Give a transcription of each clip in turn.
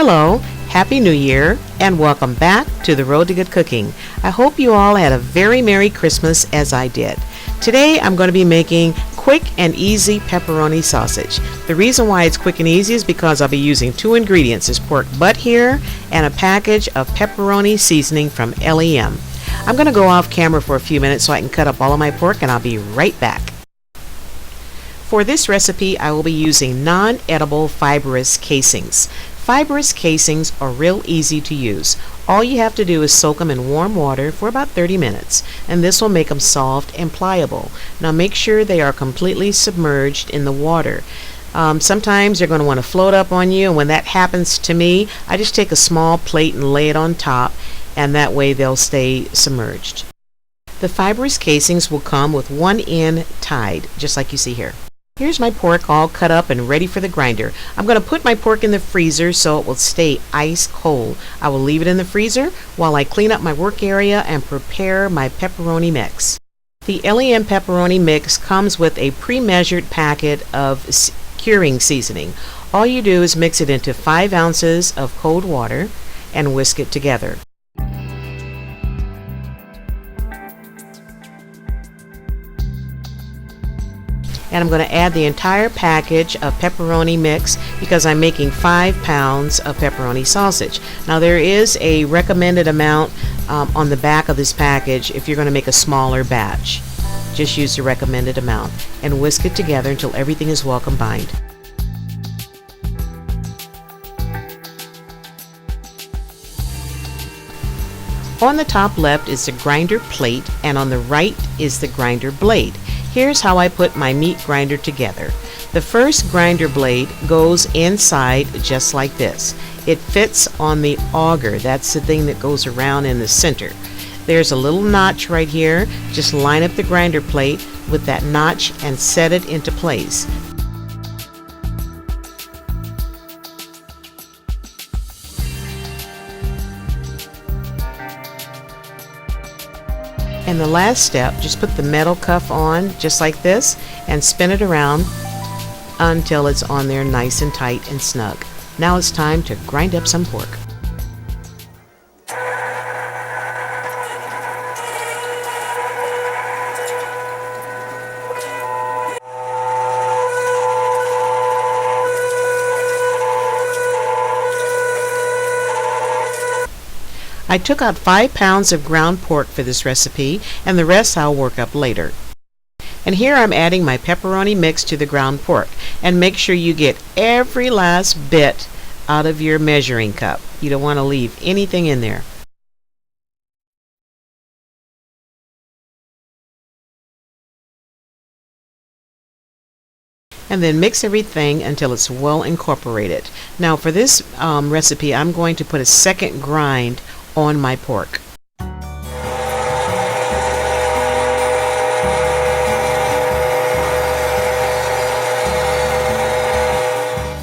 Hello, Happy New Year, and welcome back to the Road to Good Cooking. I hope you all had a very Merry Christmas as I did. Today I'm going to be making quick and easy pepperoni sausage. The reason why it's quick and easy is because I'll be using two ingredients, this pork butt here and a package of pepperoni seasoning from LEM. I'm going to go off camera for a few minutes so I can cut up all of my pork, and I'll be right back. For this recipe I will be using non-edible fibrous casings. Fibrous casings are real easy to use. All you have to do is soak them in warm water for about 30 minutes, and this will make them soft and pliable. Now make sure they are completely submerged in the water. Sometimes they're going to want to float up on you, and when that happens to me, I just take a small plate and lay it on top, and that way they'll stay submerged. The fibrous casings will come with one end tied, just like you see here. Here's my pork all cut up and ready for the grinder. I'm going to put my pork in the freezer so it will stay ice cold. I will leave it in the freezer while I clean up my work area and prepare my pepperoni mix. The LEM pepperoni mix comes with a pre-measured packet of curing seasoning. All you do is mix it into 5 ounces of cold water and whisk it together. And I'm going to add the entire package of pepperoni mix because I'm making 5 pounds of pepperoni sausage. Now there is a recommended amount on the back of this package if you're going to make a smaller batch. Just use the recommended amount and whisk it together until everything is well combined. On the top left is the grinder plate, and on the right is the grinder blade. Here's how I put my meat grinder together. The first grinder blade goes inside just like this. It fits on the auger. That's the thing that goes around in the center. There's a little notch right here. Just line up the grinder plate with that notch and set it into place. And the last step, just put the metal cuff on just like this and spin it around until it's on there nice and tight and snug. Now it's time to grind up some pork. I took out 5 pounds of ground pork for this recipe, and the rest I'll work up later. And here I'm adding my pepperoni mix to the ground pork, and make sure you get every last bit out of your measuring cup. You don't want to leave anything in there. And then mix everything until it's well incorporated. Now for this recipe I'm going to put a second grind on my pork.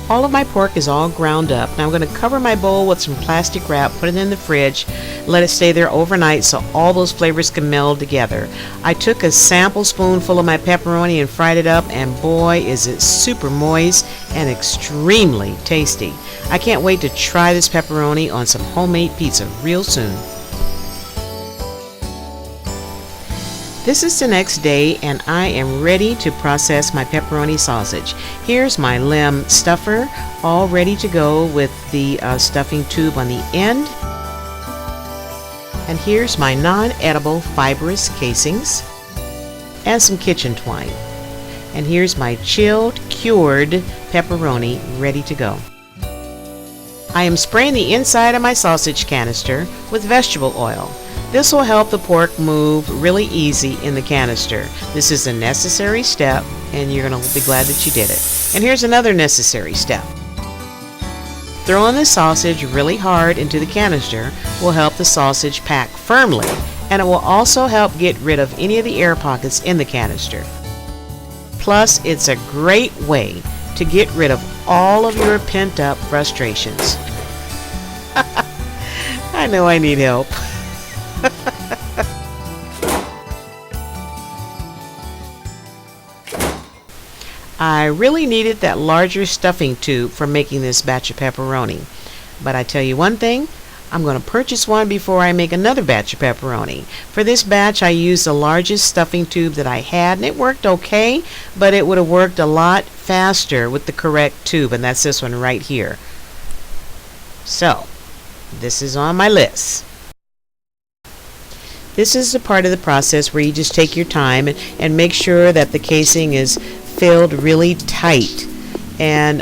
All of my pork is all ground up. Now I'm going to cover my bowl with some plastic wrap, put it in the fridge, let it stay there overnight so all those flavors can meld together. I took a sample spoonful of my pepperoni and fried it up, and boy is it super moist and extremely tasty. I can't wait to try this pepperoni on some homemade pizza real soon. This is the next day, and I am ready to process my pepperoni sausage. Here's my LEM stuffer, all ready to go with the stuffing tube on the end. And here's my non-edible fibrous casings and some kitchen twine. And here's my chilled, cured pepperoni ready to go. I am spraying the inside of my sausage canister with vegetable oil. This will help the pork move really easy in the canister. This is a necessary step, and you're going to be glad that you did it. And here's another necessary step. Throwing the sausage really hard into the canister will help the sausage pack firmly, and it will also help get rid of any of the air pockets in the canister. Plus, it's a great way to get rid of all of your pent-up frustrations. I know I need help. I really needed that larger stuffing tube for making this batch of pepperoni. But I tell you one thing, I'm going to purchase one before I make another batch of pepperoni. For this batch, I used the largest stuffing tube that I had, and it worked okay, but it would have worked a lot faster with the correct tube, and that's this one right here. So, this is on my list. This is the part of the process where you just take your time and make sure that the casing is filled really tight. And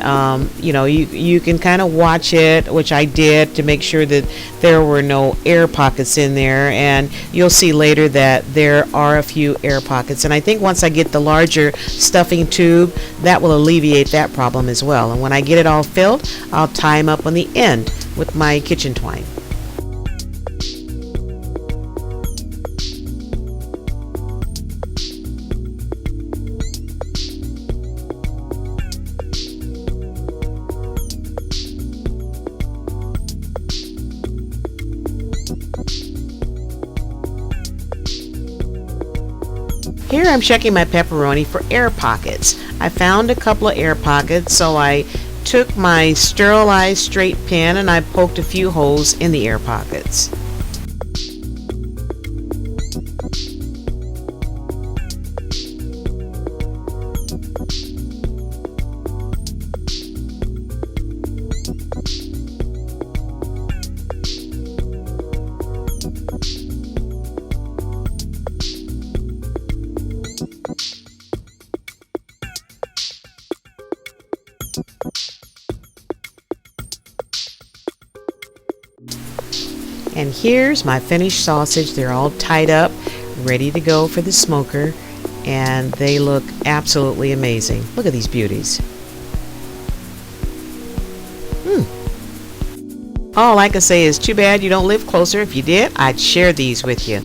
you know, you can kind of watch it, which I did, to make sure that there were no air pockets in there, and you'll see later that there are a few air pockets, and I think once I get the larger stuffing tube, that will alleviate that problem as well. And when I get it all filled, I'll tie them up on the end with my kitchen twine. Here I'm checking my pepperoni for air pockets. I found a couple of air pockets, so I took my sterilized straight pin and I poked a few holes in the air pockets. And here's my finished sausage. They're all tied up, ready to go for the smoker, and they look absolutely amazing. Look at these beauties. All I can say is too bad you don't live closer. If you did, I'd share these with you.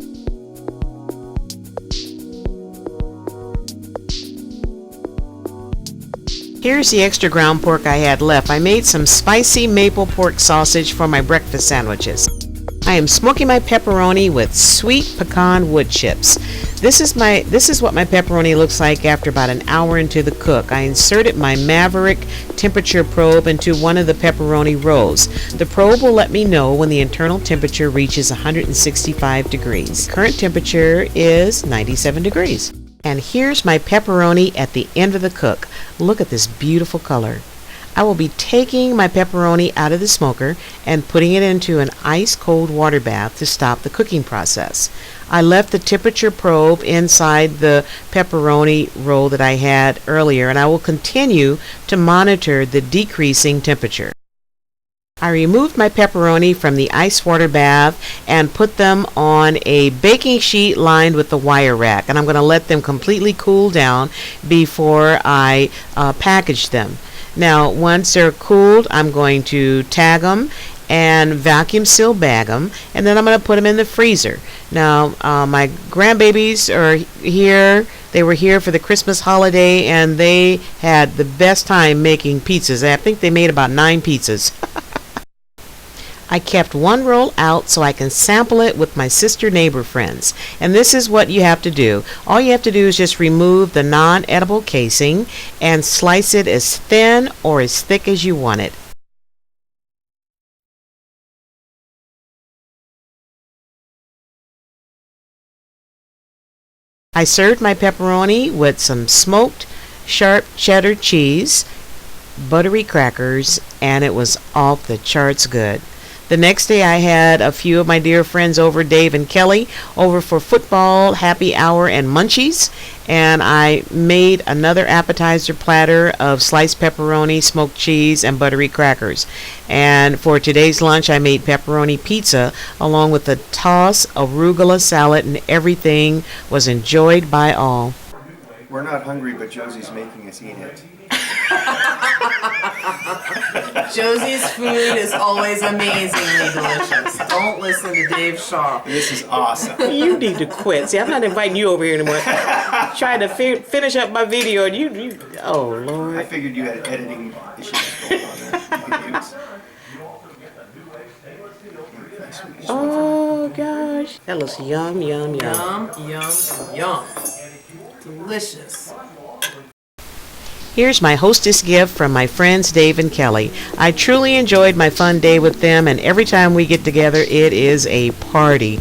Here's the extra ground pork I had left. I made some spicy maple pork sausage for my breakfast sandwiches. I am smoking my pepperoni with sweet pecan wood chips. This is what my pepperoni looks like after about an hour into the cook. I inserted my Maverick temperature probe into one of the pepperoni rolls. The probe will let me know when the internal temperature reaches 165 degrees. Current temperature is 97 degrees. And here's my pepperoni at the end of the cook. Look at this beautiful color. I will be taking my pepperoni out of the smoker and putting it into an ice cold water bath to stop the cooking process. I left the temperature probe inside the pepperoni roll that I had earlier, and I will continue to monitor the decreasing temperature. I removed my pepperoni from the ice water bath and put them on a baking sheet lined with the wire rack, and I'm going to let them completely cool down before I package them. Now, once they're cooled, I'm going to tag them and vacuum seal bag them, and then I'm going to put them in the freezer. Now, my grandbabies are here. They were here for the Christmas holiday, and they had the best time making pizzas. I think they made about 9 pizzas. I kept one roll out so I can sample it with my sister neighbor friends. And this is what you have to do. All you have to do is just remove the non-edible casing and slice it as thin or as thick as you want it. I served my pepperoni with some smoked sharp cheddar cheese, buttery crackers, and it was off the charts good. The next day I had a few of my dear friends over, Dave and Kelly, over for football, happy hour, and munchies. And I made another appetizer platter of sliced pepperoni, smoked cheese, and buttery crackers. And for today's lunch I made pepperoni pizza along with a toss of arugula salad, and everything was enjoyed by all. We're not hungry, but Josie's making us eat it. Josie's food is always amazingly delicious. Don't listen to Dave Shaw. This is awesome. You need to quit. See, I'm not inviting you over here anymore. Trying to finish up my video, and you, oh Lord. I figured you had editing issues going on there. You could use. Oh gosh, that looks yum, yum, yum. Yum, yum, yum. Delicious. Here's my hostess gift from my friends Dave and Kelly. I truly enjoyed my fun day with them, and every time we get together, it is a party.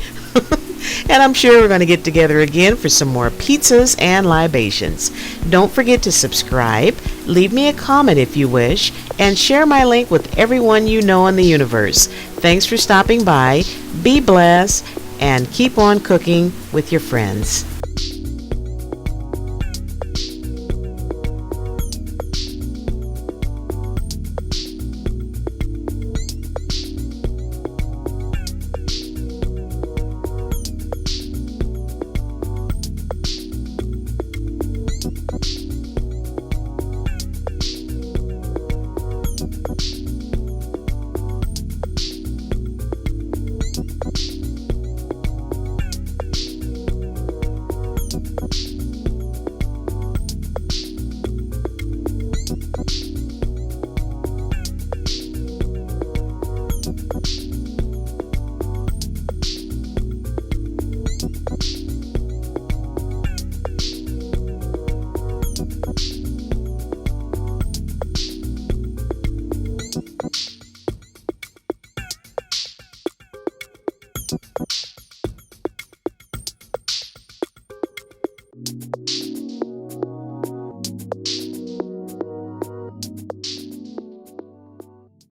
And I'm sure we're going to get together again for some more pizzas and libations. Don't forget to subscribe, leave me a comment if you wish, and share my link with everyone you know in the universe. Thanks for stopping by. Be blessed, and keep on cooking with your friends.